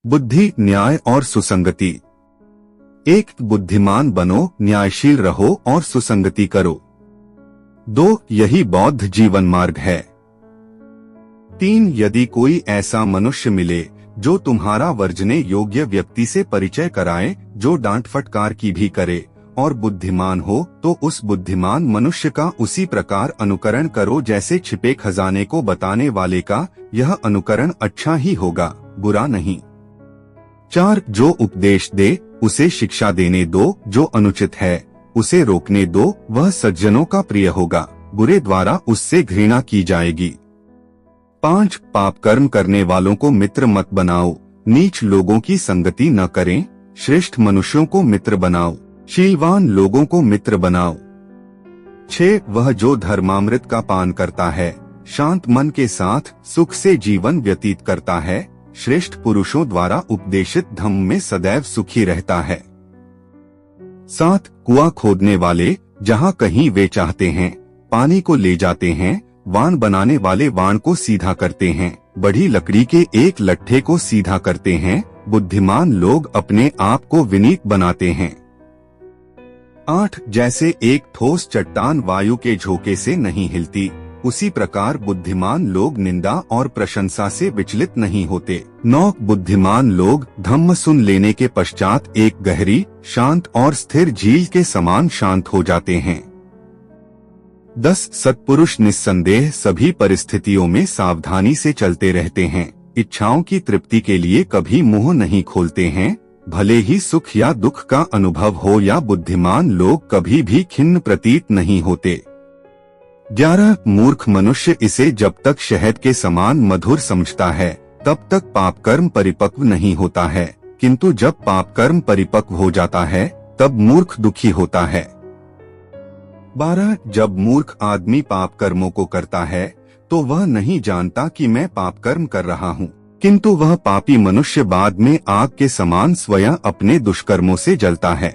बुद्धि, न्याय और सुसंगति। एक, बुद्धिमान बनो, न्यायशील रहो और सुसंगति करो। 2, यही बौद्ध जीवन मार्ग है। 3, यदि कोई ऐसा मनुष्य मिले जो तुम्हारा वर्जने योग्य व्यक्ति से परिचय कराए, जो डांट फटकार की भी करे और बुद्धिमान हो, तो उस बुद्धिमान मनुष्य का उसी प्रकार अनुकरण करो जैसे छिपे खजाने को बताने वाले का। यह अनुकरण अच्छा ही होगा, बुरा नहीं। 4, जो उपदेश दे उसे शिक्षा देने दो, जो अनुचित है उसे रोकने दो, वह सज्जनों का प्रिय होगा, बुरे द्वारा उससे घृणा की जाएगी। 5, पाप कर्म करने वालों को मित्र मत बनाओ, नीच लोगों की संगति न करें, श्रेष्ठ मनुष्यों को मित्र बनाओ, शीलवान लोगों को मित्र बनाओ। 6, वह जो धर्मामृत का पान करता है, शांत मन के साथ सुख से जीवन व्यतीत करता है, श्रेष्ठ पुरुषों द्वारा उपदेशित धम्म में सदैव सुखी रहता है। 7, कुआं खोदने वाले जहाँ कहीं वे चाहते हैं पानी को ले जाते हैं, वाण बनाने वाले वाण को सीधा करते हैं, बड़ी लकड़ी के एक लट्ठे को सीधा करते हैं, बुद्धिमान लोग अपने आप को विनीत बनाते हैं। 8, जैसे एक ठोस चट्टान वायु के झोंके से नहीं हिलती, उसी प्रकार बुद्धिमान लोग निंदा और प्रशंसा से विचलित नहीं होते। 9, बुद्धिमान लोग धम्म सुन लेने के पश्चात एक गहरी, शांत और स्थिर झील के समान शांत हो जाते हैं। 10, सत्पुरुष निस्संदेह सभी परिस्थितियों में सावधानी से चलते रहते हैं, इच्छाओं की तृप्ति के लिए कभी मुंह नहीं खोलते हैं, भले ही सुख या दुख का अनुभव हो या बुद्धिमान लोग कभी भी खिन्न प्रतीत नहीं होते। 11, मूर्ख मनुष्य इसे जब तक शहद के समान मधुर समझता है तब तक पाप कर्म परिपक्व नहीं होता है, किंतु जब पाप कर्म परिपक्व हो जाता है तब मूर्ख दुखी होता है। 12, जब मूर्ख आदमी पाप कर्मों को करता है तो वह नहीं जानता कि मैं पाप कर्म कर रहा हूँ, किंतु वह पापी मनुष्य बाद में आग के समान स्वयं अपने दुष्कर्मों से जलता है।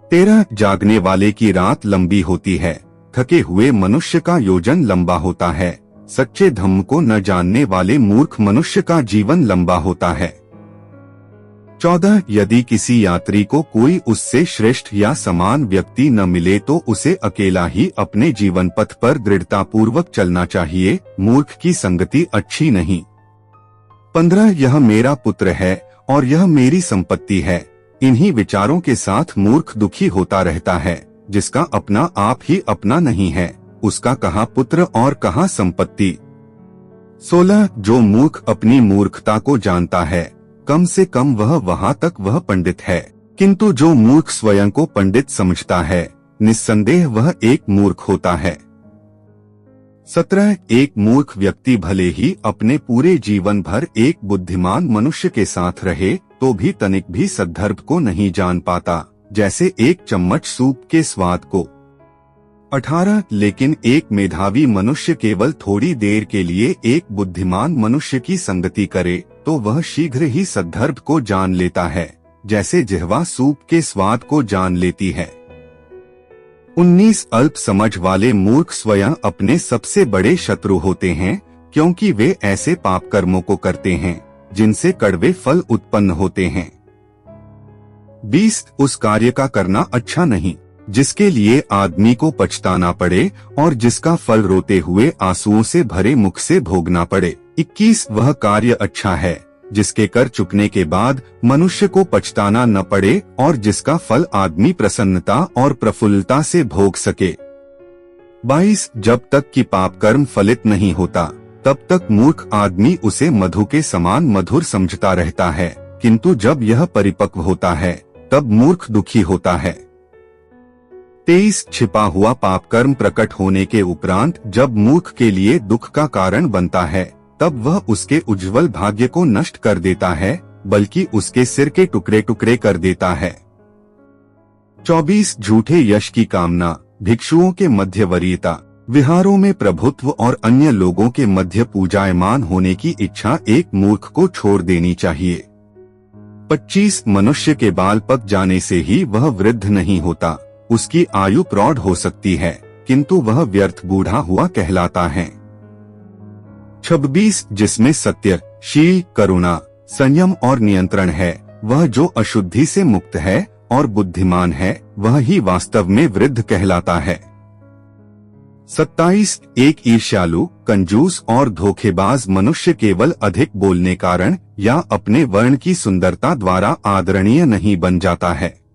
13, जागने वाले की रात लंबी होती है, थके हुए मनुष्य का योजन लंबा होता है, सच्चे धम्म को न जानने वाले मूर्ख मनुष्य का जीवन लंबा होता है। 14, यदि किसी यात्री को कोई उससे श्रेष्ठ या समान व्यक्ति न मिले तो उसे अकेला ही अपने जीवन पथ पर दृढ़ता पूर्वक चलना चाहिए, मूर्ख की संगति अच्छी नहीं। 15, यह मेरा पुत्र है और यह मेरी संपत्ति है, इन्हीं विचारों के साथ मूर्ख दुखी होता रहता है, जिसका अपना आप ही अपना नहीं है, उसका कहाँ पुत्र और कहाँ संपत्ति। 16, जो मूर्ख अपनी मूर्खता को जानता है, कम से कम वहाँ तक वह पंडित है, किंतु जो मूर्ख स्वयं को पंडित समझता है, निस्संदेह वह एक मूर्ख होता है। 17, एक मूर्ख व्यक्ति भले ही अपने पूरे जीवन भर एक बुद्धिमान मनुष्य के साथ रहे तो भी तनिक भी सद्धर्भ को नहीं जान पाता, जैसे एक चम्मच सूप के स्वाद को। 18, लेकिन एक मेधावी मनुष्य केवल थोड़ी देर के लिए एक बुद्धिमान मनुष्य की संगति करे तो वह शीघ्र ही सद्धर्भ को जान लेता है, जैसे जिह्वा सूप के स्वाद को जान लेती है। 19, अल्प समझ वाले मूर्ख स्वयं अपने सबसे बड़े शत्रु होते हैं, क्योंकि वे ऐसे पाप कर्मों को करते हैं जिनसे कड़वे फल उत्पन्न होते हैं। 20, उस कार्य का करना अच्छा नहीं जिसके लिए आदमी को पछताना पड़े और जिसका फल रोते हुए आंसुओं से भरे मुख से भोगना पड़े। 21, वह कार्य अच्छा है जिसके कर चुकने के बाद मनुष्य को पछताना न पड़े और जिसका फल आदमी प्रसन्नता और प्रफुल्लता से भोग सके। 22, जब तक कि पाप कर्म फलित नहीं होता तब तक मूर्ख आदमी उसे मधु के समान मधुर समझता रहता है, किंतु जब यह परिपक्व होता है तब मूर्ख दुखी होता है। 23, छिपा हुआ पाप कर्म प्रकट होने के उपरांत जब मूर्ख के लिए दुख का कारण बनता है तब वह उसके उज्जवल भाग्य को नष्ट कर देता है, बल्कि उसके सिर के टुकड़े टुकड़े कर देता है। 24, झूठे यश की कामना, भिक्षुओं के मध्य वरीयता, विहारों में प्रभुत्व और अन्य लोगों के मध्य पूजायमान होने की इच्छा एक मूर्ख को छोड़ देनी चाहिए। 25, मनुष्य के बाल पक जाने से ही वह वृद्ध नहीं होता, उसकी आयु प्रौढ़ हो सकती है किंतु वह व्यर्थ बूढ़ा हुआ कहलाता है। 26, जिसमें सत्य, शील, करुणा, संयम और नियंत्रण है। वह जो अशुद्धि से मुक्त है और बुद्धिमान है, वह ही वास्तव में वृद्ध कहलाता है। 27 एक ईर्ष्यालु, कंजूस और धोखेबाज मनुष्य केवल अधिक बोलने कारण या अपने वर्ण की सुंदरता द्वारा आदरणीय नहीं बन जाता है।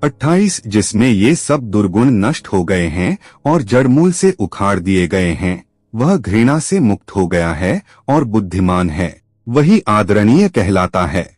28 जिसमें ये सब दुर्गुण नष्ट हो गए हैं और जड़मूल से उखाड़ दिए गए हैं, वह घृणा से मुक्त हो गया है और बुद्धिमान है, वही आदरणीय कहलाता है।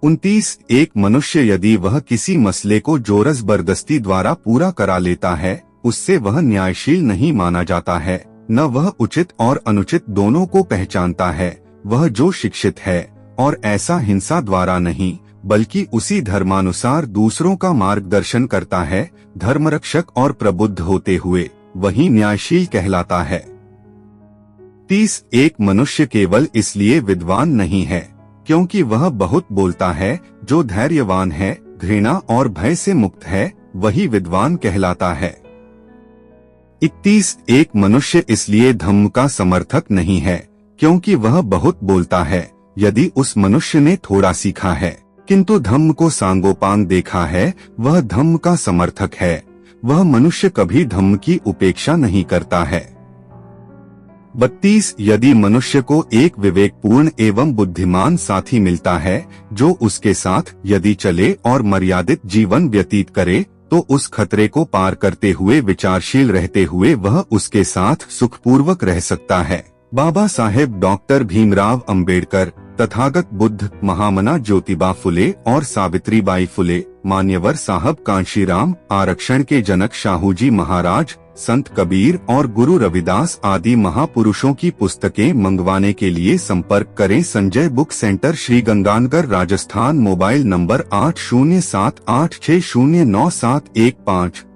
29 एक मनुष्य यदि वह किसी मसले को जोर-जबरदस्ती द्वारा पूरा करा लेता है, उससे वह न्यायशील नहीं माना जाता है, न वह उचित और अनुचित दोनों को पहचानता है। वह जो शिक्षित है और ऐसा हिंसा द्वारा नहीं बल्कि उसी धर्मानुसार दूसरों का मार्गदर्शन करता है, धर्मरक्षक और प्रबुद्ध होते हुए, वही न्यायशील कहलाता है। 30 एक मनुष्य केवल इसलिए विद्वान नहीं है क्योंकि वह बहुत बोलता है, जो धैर्यवान है, घृणा और भय से मुक्त है, वही विद्वान कहलाता है। 31 एक मनुष्य इसलिए धम्म का समर्थक नहीं है क्योंकि वह बहुत बोलता है। यदि उस मनुष्य ने थोड़ा सीखा है किंतु धम्म को सांगोपांग देखा है, वह धम्म का समर्थक है। वह मनुष्य कभी धम्म की उपेक्षा नहीं करता है। 32 यदि मनुष्य को एक विवेकपूर्ण एवं बुद्धिमान साथी मिलता है, जो उसके साथ यदि चले और मर्यादित जीवन व्यतीत करे, तो उस खतरे को पार करते हुए विचारशील रहते हुए वह उसके साथ सुखपूर्वक रह सकता है। बाबा साहेब डॉक्टर भीमराव अंबेडकर, तथागत बुद्ध, महामना ज्योतिबा फुले और सावित्रीबाई फुले, मान्यवर साहब कांशीराम, आरक्षण के जनक शाहूजी महाराज, संत कबीर और गुरु रविदास आदि महापुरुषों की पुस्तकें मंगवाने के लिए संपर्क करें Sanjay book centre, Shri Ganganagar, Rajasthan. Mobile number 8078609715।